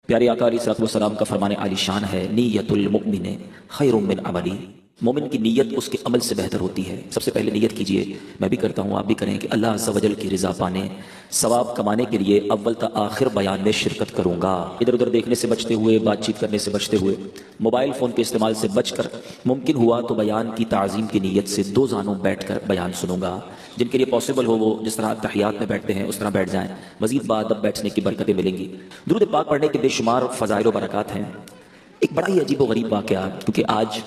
प्यारे आका अलैहिस्सलाम का फरमान आलिशान है, नियतुल मुमिन खैरुम मिन अमली। मोमिन की नीयत उसके अमल से बेहतर होती है। सबसे पहले नीयत कीजिए, मैं भी करता हूँ, आप भी करें कि अल्लाह अज़्ज़ व जल की रिज़ा पाने, सवाब कमाने के लिए अव्वल ता आखिर बयान में शिरकत करूँगा। इधर उधर देखने से बचते हुए, बातचीत करने से बचते हुए, मोबाइल फ़ोन के इस्तेमाल से बचकर, मुमकिन हुआ तो बयान की ताज़ीम की नीयत से दो जानों बैठ कर बयान सुनूंगा। जिनके लिए पॉसिबल हो वो जिस तरह तहियात में बैठते हैं उस तरह बैठ जाएँ। मज़ीद बाद अब बैठने की बरकतें मिलेंगी। दुरूद पाक पढ़ने के बेशुमार फ़ज़ाइल व बरक़ात हैं। एक बड़ा ही अजीब व गरीब वाक़या, क्योंकि आज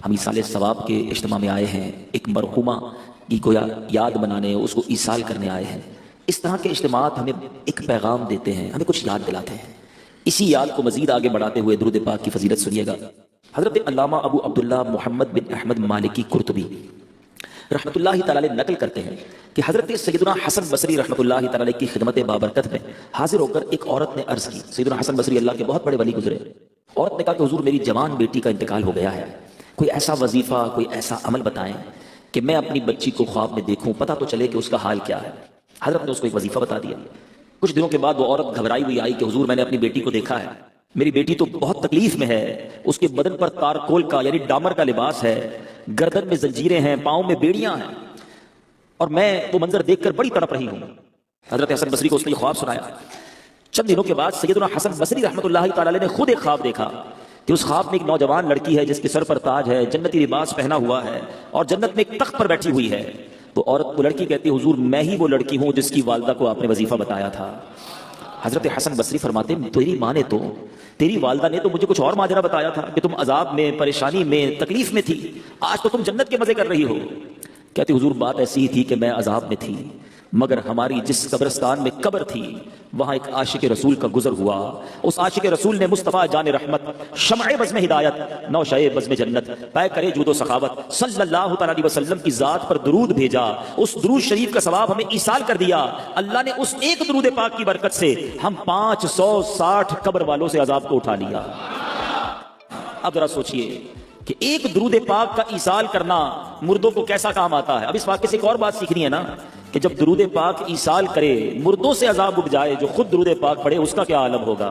हम ईसाल सवाब के इज्तिमा में आए हैं, एक मरहुमा की को याद बनाने, उसको ईसाल करने आए हैं। इस तरह के इज्तिमात हमें एक पैगाम देते हैं, हमें कुछ याद दिलाते हैं। इसी याद को मजीद आगे बढ़ाते हुए दुरूद पाक की फजीलत सुनिएगा। हज़रत अल्लामा अबू अब्दुल्ला मोहम्मद बिन अहमद मालिकी कुर्तुबी रहमतुल्लाहि तआला अलैह नकल करते हैं कि हज़रत सैयदना हसन बसरी रहमतुल्लाहि तआला अलैह की खिदमत बाबरकत में हाजिर होकर एक औरत ने अर्ज़ की। सैयदना हसन बसरी अल्लाह के बहुत बड़े वली गुजरे। औरत ने कहा कि हुजूर, मेरी जवान बेटी का इंतकाल हो गया है, कोई ऐसा वजीफ़ा, कोई ऐसा अमल बताएं कि मैं अपनी बच्ची को ख्वाब में देखूं, पता तो चले कि उसका हाल क्या है। हज़रत ने उसको एक वजीफ़ा बता दिया। कुछ दिनों के बाद वो औरत घबराई हुई आई कि हुजूर, मैंने अपनी बेटी को देखा है, मेरी बेटी तो बहुत तकलीफ में है, उसके बदन पर तारकोल का यानी डामर का लिबास है, गर्दन में जंजीरें हैं, पाँव में बेड़ियां हैं, और मैं वो मंजर देखकर बड़ी तड़प रही हूं। हजरत हसन बसरी को उसने ख्वाब सुनाया। चंद दिनों के बाद सैयदना हसन बसरी रहमतुल्लाहि तआला अलैह ने खुद एक ख्वाब देखा कि उस ख्वाब में एक नौजवान लड़की है जिसके सर पर ताज है, जन्नती लिबास पहना हुआ है और जन्नत में एक तख्त पर बैठी हुई है। तो औरत को लड़की कहती है, हुजूर, मैं ही वो लड़की हूं जिसकी वालदा को आपने वजीफा बताया था। हजरत हसन बसरी फरमाते, तेरी माँ ने तो, तेरी वालदा ने तो मुझे कुछ और माजरा बताया था कि तुम अजाब में, परेशानी में, तकलीफ में थी, आज तो तुम जन्नत के मजे कर रही हो। कहती, हुजूर, बात ऐसी ही थी कि मैं अजाब में थी, मगर हमारी जिस कब्रिस्तान में कब्र थी वहां एक आशिक रसूल का गुजर हुआ। उस आशिक रसूल ने मुस्तफ़ा जान रहमत, शमअ बज़्म हिदायत, नौशए बज़्म जन्नत, पै करे जूदो सखावत सल्लल्लाहु अलैहि वसल्लम की जात पर दुरूद भेजा। उस दुरूद शरीफ का सवाब हमें ईसाल कर दिया। अल्लाह ने उस एक दुरूद पाक की बरकत से हम 560 कब्र वालों से अजाब को उठा लिया। अब जरा सोचिए कि एक दुरूद पाक का ईसाल करना मुर्दों को कैसा काम आता है। अब इस वाक़े से एक और बात सीखनी है ना कि जब दुरूद पाक ईसाल करे, मुर्दों से अजाब उठ जाए, जो खुद दुरूद पाक पढ़े उसका क्या आलम होगा।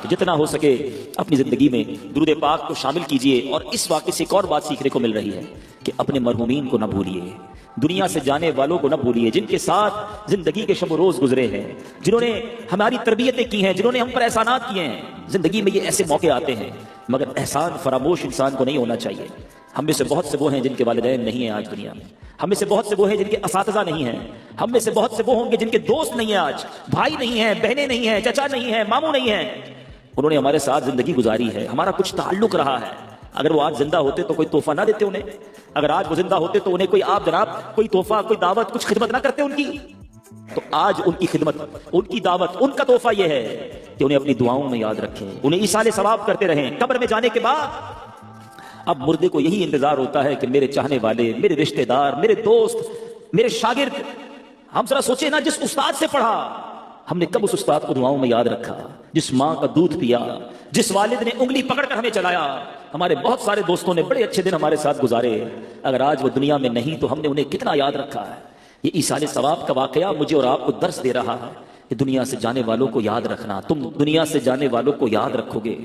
तो जितना हो सके अपनी जिंदगी में दुरूद पाक को शामिल कीजिए। और इस वाक़े से एक और बात सीखने को मिल रही है कि अपने मरहूमीन को न भूलिए, दुनिया से जाने वालों को न भूलिए, जिनके साथ जिंदगी के शब रोज गुजरे हैं, जिन्होंने हमारी तरबियतें की हैं, जिन्होंने हम पर एहसानात किए हैं। जिंदगी में ये ऐसे मौके आते हैं, मगर एहसान फरामोश इंसान को नहीं होना चाहिए। हम में से बहुत से वो हैं जिनके वालिदैन नहीं है आज दुनिया में, हम में से बहुत से वो हैं जिनके असातिज़ा नहीं हैं, हम में से बहुत से वो होंगे जिनके दोस्त नहीं है, आज भाई नहीं है, बहनें नहीं है, चचा नहीं है, मामू नहीं है। उन्होंने हमारे साथ जिंदगी गुजारी है, हमारा कुछ ताल्लुक रहा है। अगर वो आज जिंदा होते तो कोई तोहफा ना देते उन्हें, अगर आज वो जिंदा होते तो उन्हें कोई, आप जनाब, कोई तोहफा, कोई दावत, कुछ खिदमत ना करते उनकी। तो आज उनकी खिदमत, उनकी दावत, उनका तोहफा यह है कि उन्हें अपनी दुआओं में याद रखें, उन्हें ईसाले सवाब करते रहें। कब्र में जाने के बाद अब मुर्दे को यही इंतजार होता है कि मेरे चाहने वाले, मेरे रिश्तेदार, मेरे दोस्त, मेरे शागिर्द, हम जरा सोचे ना, जिस उस्ताद से पढ़ा हमने कब उस उस्ताद को दुआओं में याद रखा, जिस माँ का दूध पिया, जिस वालिद ने उंगली पकड़कर हमें चलाया। हमारे बहुत सारे दोस्तों ने बड़े अच्छे दिन हमारे साथ गुजारे, अगर आज वो दुनिया में नहीं तो हमने उन्हें कितना याद रखा है। ये ईसाले सवाब का वाकया मुझे और आपको दर्स दे रहा है कि दुनिया से जाने वालों को याद रखना। तुम दुनिया से जाने वालों को याद रखोगे,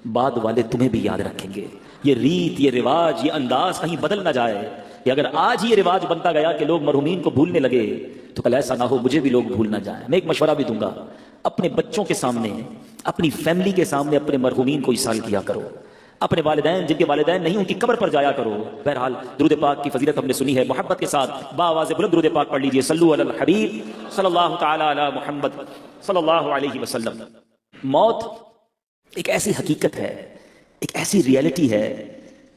बाद वाले तुम्हें भी याद रखेंगे। ये रीत, ये रिवाज, ये अंदाज कहीं बदल ना जाए कि अगर आज ये रिवाज बनता गया कि लोग मरहूमीन को भूलने लगे तो कल ऐसा ना हो मुझे भी लोग भूल ना जाए। मैं एक मशवरा भी दूंगा, अपने बच्चों के सामने, अपनी फैमिली के सामने अपने मरहूमीन को ईसाल किया करो। अपने वालिदैन, जिनके वालिदैन नहीं, उनकी कब्र पर जाया करो। बहरहाल दुरूद पाक की फजीलत हमने सुनी है, मोहब्बत के साथ बावाज़ बुलंद दुरूद पाक पढ़ लीजिए। सल्लु अलल हबीब सल्लल्लाहु तआला अला मुहम्मद सल्लल्लाहु अलैहि वसल्लम। मौत एक ऐसी हकीकत है, एक ऐसी रियलिटी है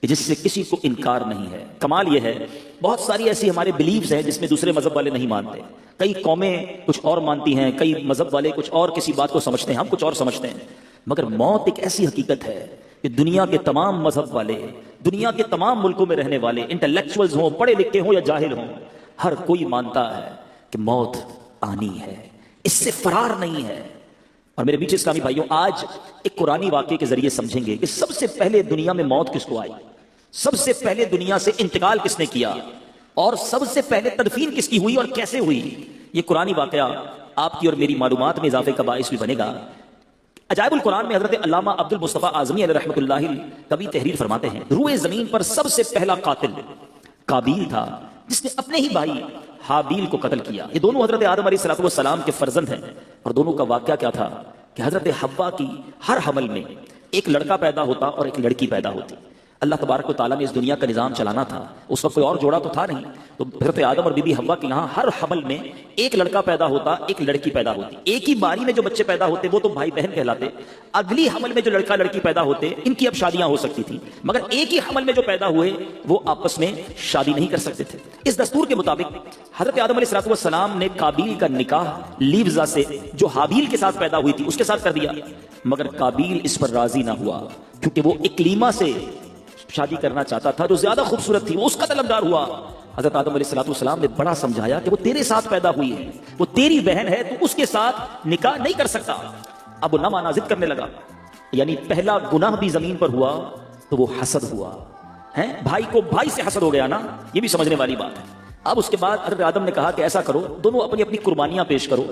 कि जिससे किसी को इनकार नहीं है। कमाल यह है, बहुत सारी ऐसी हमारे बिलीव्स हैं जिसमें दूसरे मजहब वाले नहीं मानते। कई कौमें कुछ और मानती हैं, कई मजहब वाले कुछ और किसी बात को समझते हैं, हम कुछ और समझते हैं। मगर मौत एक ऐसी हकीकत है कि दुनिया के तमाम मजहब वाले, दुनिया के तमाम मुल्कों में रहने वाले, इंटेलेक्चुअल्स हों, पढ़े लिखे हों या जाहिल हों, हर कोई मानता है कि मौत आनी है, इससे फरार नहीं है। और मेरे बीच इस्लामी भाइयों, आज एक कुरानी वाक़े के जरिए समझेंगे कि सबसे पहले दुनिया में मौत किसको आई, सबसे पहले दुनिया से इंतकाल किसने किया, और सबसे पहले तदफीन किसकी हुई और कैसे हुई। ये कुरानी वाक़या आपकी और मेरी मालूमात में इजाफे का बाइस भी बनेगा। अजायबुल कुरान में हजरत अल्लामा अब्दुल मुस्तफा आजमी अलैहि रहमतुल्लाह कभी तहरीर फरमाते हैं, रूए जमीन पर सबसे पहला कातिल काबिल था जिसने अपने ही भाई हाबील को कत्ल किया। ये दोनों हजरत आदम अलैहिस्सलाम के फर्जंद हैं और दोनों का वाकया क्या था कि हजरत हव्वा की हर हमल में एक लड़का पैदा होता और एक लड़की पैदा होती। अल्लाह तबारक व तआला ने इस दुनिया का निज़ाम चलाना था, उस वक्त कोई और जोड़ा तो था नहीं, तो हज़रत आदम और बीबी हव्वा के यहाँ हर हमल में एक लड़का पैदा होता, एक लड़की पैदा होती। एक ही बारी में जो बच्चे पैदा होते वो तो भाई बहन कहलाते, अगली हमल में जो लड़का लड़की पैदा होते इनकी अब शादियां हो सकती थी, मगर एक ही हमल में जो पैदा हुए वो आपस में शादी नहीं कर सकते थे। इस दस्तूर के मुताबिक हज़रत आदम अलैहिस्सलाम ने काबिल का निकाह लीवजा से जो हाबील के साथ पैदा हुई थी उसके साथ कर दिया, मगर काबिल इस पर राजी ना हुआ क्योंकि वो इकलीमा से शादी करना चाहता था जो ज्यादा खूबसूरत थी, वो उसका तलबदार हुआ। हजरत आदम अलैहिस्सलाम ने बड़ा समझाया कि वो तेरे साथ पैदा हुई है, वो तेरी बहन है, तो उसके साथ निकाह नहीं कर सकता। अब वो ना माना जिद करने लगा, यानी पहला गुनाह भी जमीन पर हुआ तो वो हसद हुआ है, भाई को भाई से हसद हो गया ना, ये भी समझने वाली बात है। अब उसके बाद हजरत आदम ने कहा कि ऐसा करो, दोनों अपनी अपनी कुर्बानियां पेश करो,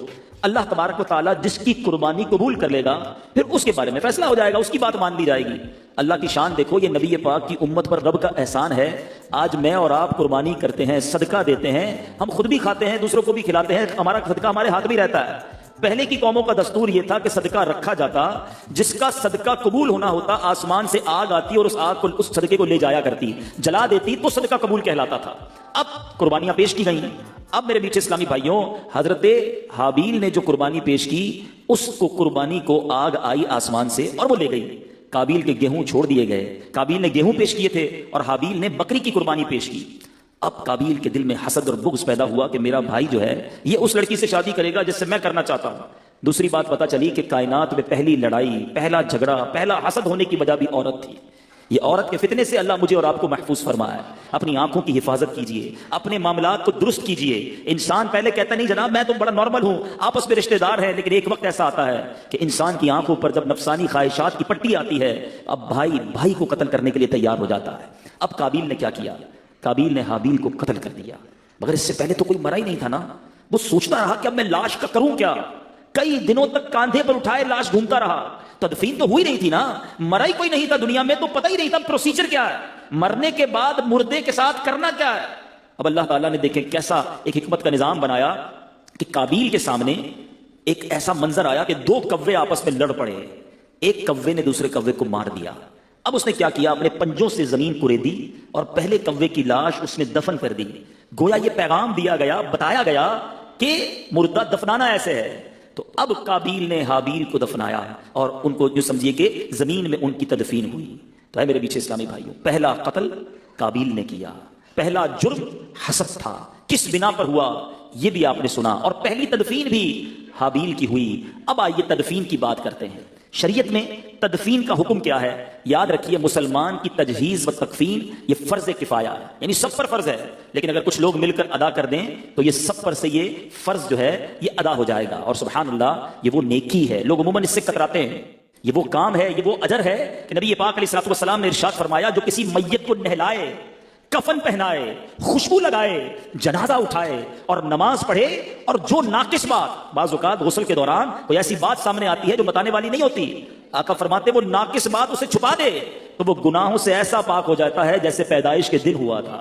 अल्लाह तबारक व तआला जिसकी कुर्बानी कबूल कर लेगा फिर उसके बारे में फैसला हो जाएगा, उसकी बात मान ली जाएगी। अल्लाह की शान देखो, ये नबी पाक की उम्मत पर रब का एहसान है। आज मैं और आप कुर्बानी करते हैं, सदका देते हैं, हम खुद भी खाते हैं, दूसरों को भी खिलाते हैं, हमारा सदका हमारे हाथ में रहता है। पहले की कौमों का दस्तूर यह था कि सदका रखा जाता, जिसका सदका कबूल होना होता आसमान से आग आती और उस आग को, उस सदके को ले जाया करती, जला देती तो सदका कबूल कहलाता था। अब कुर्बानियां पेश की गई। अब मेरे नीचे इस्लामी भाइयों, हजरत हाबील ने जो कुर्बानी पेश की उसको कुर्बानी को आग आई आसमान से और वो ले गई। काबिल के गेहूं छोड़ दिए गए, काबिल ने गेहूं पेश किए थे और हाबील ने बकरी की कुर्बानी पेश की। अब काबिल के दिल में हसद और बुग़्ज़ पैदा हुआ कि मेरा भाई जो है ये उस लड़की से शादी करेगा जिससे मैं करना चाहता हूं। दूसरी बात पता चली कि कायनात में पहली लड़ाई, पहला झगड़ा, पहला हसद होने की वजह भी औरत थी। ये औरत के फितने से अल्लाह मुझे और आपको महफूज फरमाया। अपनी आंखों की हिफाजत कीजिए, अपने मामलात को दुरुस्त कीजिए। इंसान पहले कहता नहीं जनाब मैं तो बड़ा नॉर्मल हूं, आपस में रिश्तेदार है, लेकिन एक वक्त ऐसा आता है कि इंसान की आंखों पर जब नफसानी ख्वाहिशात की पट्टी आती है, अब भाई भाई को कत्ल करने के लिए तैयार हो जाता है। अब काबिल ने क्या किया, काबिल ने हाबील को कत्ल कर दिया, मगर इससे पहले तो कोई मरा ही नहीं था ना। वो सोचता रहा कि अब मैं लाश का करूं क्या, कई दिनों तक कांधे पर उठाए लाश घूमता रहा। तदफीन तो हुई नहीं थी ना, मरा ही कोई नहीं था दुनिया में, तो पता ही नहीं था प्रोसीजर क्या है, मरने के बाद मुर्दे के साथ करना क्या है। अब अल्लाह ताला ने देखे कैसा एक हिकमत का निजाम बनाया कि काबिल के सामने एक ऐसा मंजर आया कि दो कव्वे आपस में लड़ पड़े, एक कव्वे ने दूसरे कव्वे को मार दिया। अब उसने क्या किया, अपने पंजों से जमीन कुरेदी और पहले कव्वे की लाश उसने दफन कर दी। गोया ये पैगाम दिया गया, बताया गया कि मुर्दा दफनाना ऐसे है। तो अब काबिल ने हाबील को दफनाया और उनको जो समझिए कि जमीन में उनकी तदफीन हुई। तो है मेरे पीछे इस्लामी भाइयों, पहला कत्ल काबिल ने किया, पहला जुर्म हसद था। किस बिना पर हुआ ये भी आपने सुना, और पहली तदफीन भी हाबील की हुई। अब आइए तदफीन की बात करते हैं। शरीयत में तदफीन का हुक्म क्या है, याद रखिए मुसलमान की तजहीज व तकफीन ये फर्ज किफाया है, यानी सब पर फर्ज है, लेकिन अगर कुछ लोग मिलकर अदा कर दें तो ये सब पर से ये फर्ज जो है ये अदा हो जाएगा। और सुभान अल्लाह, ये वो नेकी है, लोग अमूमन इससे कतराते हैं। ये वो काम है, ये वो अजर है कि नबी पाक अलैहिस्सलाम ने इरशाद फरमाया, जो किसी मैयत को नहलाए, कफन पहनाए, खुशबू लगाए, जनाजा उठाए और नमाज पढ़े, और जो नाकिस बात, बाज़ औक़ात गुस्ल के दौरान कोई ऐसी बात सामने आती है जो बताने वाली नहीं होती, आका फरमाते वो नाकिस बात उसे छुपा दे तो वो गुनाहों से ऐसा पाक हो जाता है जैसे पैदाइश के दिन हुआ था।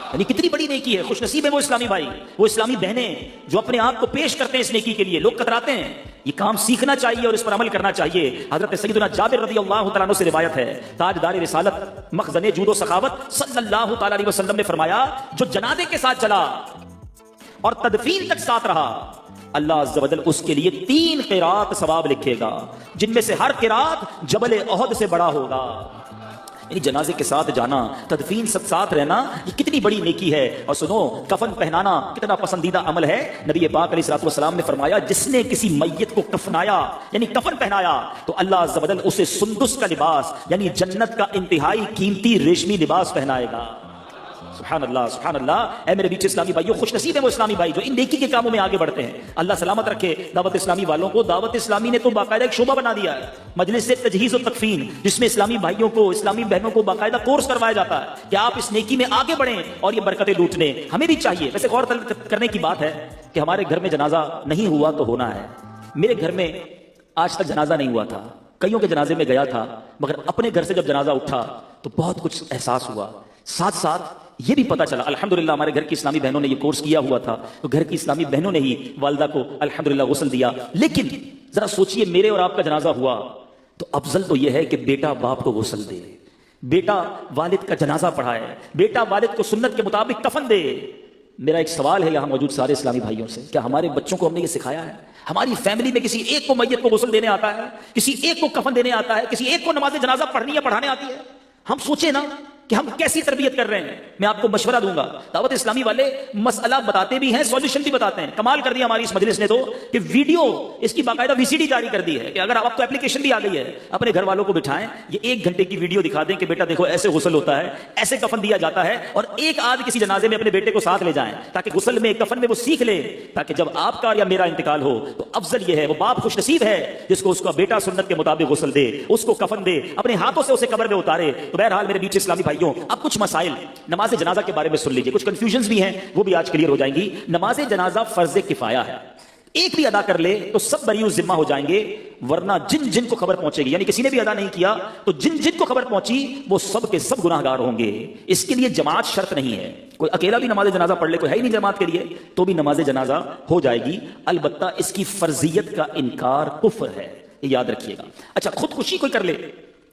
यानी कितनी बड़ी नेकी है, खुशनसीब है वो इस्लामी भाई, वो इस्लामी बहनें जो अपने आप को पेश करते हैं इस नेकी के लिए। लोग कतराते हैं, ये काम सीखना चाहिए और इस पर अमल करना चाहिए। हजरत सैयदना जाबिर रज़ियल्लाहु तआला अन्हु से रिवायत है, ताजदार रिसालत मखज़न जूद व सखावत सल्लल्लाहु तआला अलैहि वसल्लम ने फरमाया, जो जनाजे के साथ चला और तदफीन तक साथ रहा, अल्लाह अज़्ज़ व जल उसके लिए 3 क़िरात सवाब लिखेगा, जिनमें से हर क़िरात जबल ओहद से बड़ा होगा। यानी जनाजे के साथ जाना, तदफीन सब साथ रहना, ये कितनी बड़ी नेकी है। और सुनो, कफन पहनाना कितना पसंदीदा अमल है। नबी पाक अलैहिस्सलाम ने फरमाया, जिसने किसी मैयत को कफनाया यानी कफन पहनाया तो अल्लाह अज़्ज़ व जल उसे सुंदुस का लिबास यानी जन्नत का इंतहाई कीमती रेशमी लिबास पहनाएगा। सुभान अल्लाह, सुभान अल्लाह। ऐ मेरे बीच इस्लामी भाइयों, खुशनसीब है वो इस्लामी भाई जो इन नेकी के कामों में आगे बढ़ते हैं। अल्लाह सलामत रखे दावत इस्लामी वालों को। दावत इस्लामी ने तो बाकायदा एक शोबा बना दिया है, मजलिस से तजहीज़ और तकफीन, जिसमें इस्लामी भाइयों को, इस्लामी बहनों को बाकायदा कोर्स करवाया जाता है कि आप इस नेकी में आगे बढ़ें और ये बरकतें लूटने हमें भी चाहिए। वैसे गौर करने की बात है कि हमारे घर में जनाजा नहीं हुआ तो होना है। मेरे घर में आज तक जनाजा नहीं हुआ था, कईयों के जनाजे में गया था, मगर अपने घर से जब जनाजा उठा तो बहुत कुछ एहसास हुआ। साथ साथ ये भी पता चला, अल्हम्दुलिल्लाह हमारे घर की इस्लामी बहनों ने ये कोर्स किया हुआ था, तो घर की इस्लामी बहनों ने ही वालिदा को अल्हम्दुलिल्लाह गुस्ल दिया। लेकिन जरा सोचिए, मेरे और आपका जनाजा हुआ तो अफजल तो यह है कि बेटा बाप को गुस्ल दे, बेटा वालिद का जनाजा पढ़ाए, बेटा वालिद को सुन्नत के मुताबिक कफन दे। मेरा एक सवाल है यहां मौजूद सारे इस्लामी भाइयों से, क्या हमारे बच्चों को हमने ये सिखाया है? हमारी फैमिली में किसी एक को मैयत को गुस्ल देने आता है, किसी एक को कफन देने आता है, किसी एक को नमाज जनाजा पढ़नी या पढ़ाने आती है? हम सोचे ना कि हम कैसी तरबियत कर रहे हैं। मैं आपको मशवरा दूंगा, दावत इस्लामी वाले मसला बताते भी हैं, सॉल्यूशन भी बताते हैं। कमाल कर दिया हमारी इस मजलिस ने तो कि वीडियो इसकी बाकायदा वीसीडी जारी कर दी है कि अगर आप तो एप्लीकेशन भी आ गई है, अपने घर वालों को बिठाएं, ये 1 घंटे की वीडियो दिखा दें कि बेटा देखो ऐसे गुस्ल होता है, ऐसे कफन दिया जाता है, और एक आध किसी जनाजे में अपने बेटे को साथ ले जाएं ताकि गुस्ल में कफन में वो सीख ले, ताकि जब आपका या मेरा इंतकाल हो तो अफजल ये है, वो बाप खुश नसीब है जिसको उसका बेटा सुन्नत के मुताबिक गुस्ल दे, उसको कफन दे, अपने हाथों से उसे कब्र में उतारे। तो बहरहाल मेरे बीच इस्लामी भाइयों, अब कुछ मसाइल नमाज जनाजा के बारे में सुन लीजिए, कुछ कंफ्यूजन्स भी हैं, वो भी आज क्लियर हो जाएंगी। नमाज जनाजा फर्ज किफाया है, एक भी अदा कर ले तो सब बरीउ जिम्मा हो जाएंगे, वरना जिन जिन को खबर पहुंचेगी, यानी किसी ने भी अदा नहीं किया तो जिन जिन को खबर पहुंची वो सब के सब गुनाहगार होंगे। इसके लिए जमात शर्त नहीं है, कोई अकेला भी नमाज जनाजा पढ़ ले, कोई है ही नहीं जमात के लिए, तो भी नमाज जनाजा हो जाएगी। अलबत्ता इसकी फर्जियत का इनकार कुफ्र है, ये याद रखिएगा। अच्छा, खुदकुशी कोई कर ले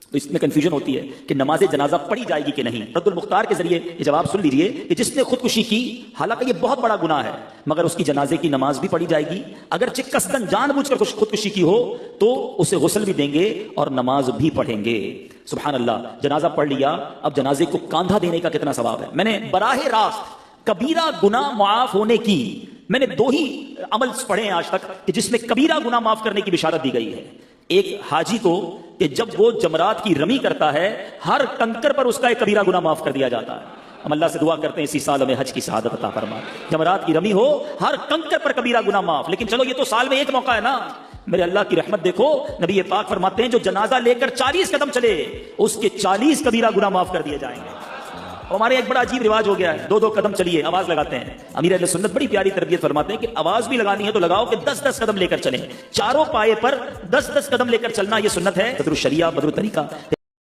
तो इसमें कंफ्यूजन होती है कि नमाज जनाजा पढ़ी जाएगी कि नहीं। रद्दुल मुख्तार के जरिए ये जवाब सुन लीजिए कि जिसने खुदकुशी की, हालांकि ये बहुत बड़ा गुनाह है, मगर उसकी जनाजे की नमाज भी पढ़ी जाएगी। अगर कस्दन जानबूझकर खुदकुशी की हो तो उसे गुस्ल भी देंगे और नमाज भी पढ़ेंगे। सुभान अल्लाह, जनाजा पढ़ लिया, अब जनाजे को कांधा देने का कितना सवाब है। मैंने बराहे रास्त कबीरा गुनाह माफ होने की मैंने 2 ही अमल पढ़े हैं आज तक कि जिसमें कबीरा गुनाह माफ करने की बिशारत दी गई है। एक हाजी को कि जब वो जमरात की रमी करता है, हर कंकर पर उसका एक कबीरा गुनाह माफ कर दिया जाता है। हम अल्लाह से दुआ करते हैं इसी साल में हज की शहादत अता फरमा, जमरात की रमी हो, हर कंकर पर कबीरा गुनाह माफ। लेकिन चलो ये तो साल में एक मौका है ना, मेरे अल्लाह की रहमत देखो, नबी पाक फरमाते हैं जो जनाजा लेकर 40 कदम चले उसके 40 कबीरा गुनाह माफ कर दिए जाएंगे। हमारे एक बड़ा अजीब रिवाज हो गया है, 2-2 कदम चलिए, आवाज लगाते हैं। अमीर अहले सुन्नत बड़ी प्यारी तरबियत फरमाते हैं कि आवाज भी लगानी है तो लगाओ कि 10-10 कदम लेकर चलें, चारों पाए पर 10-10 कदम लेकर चलना, यह सुन्नत है। बदरुश शरिया, बदरुत तरीका।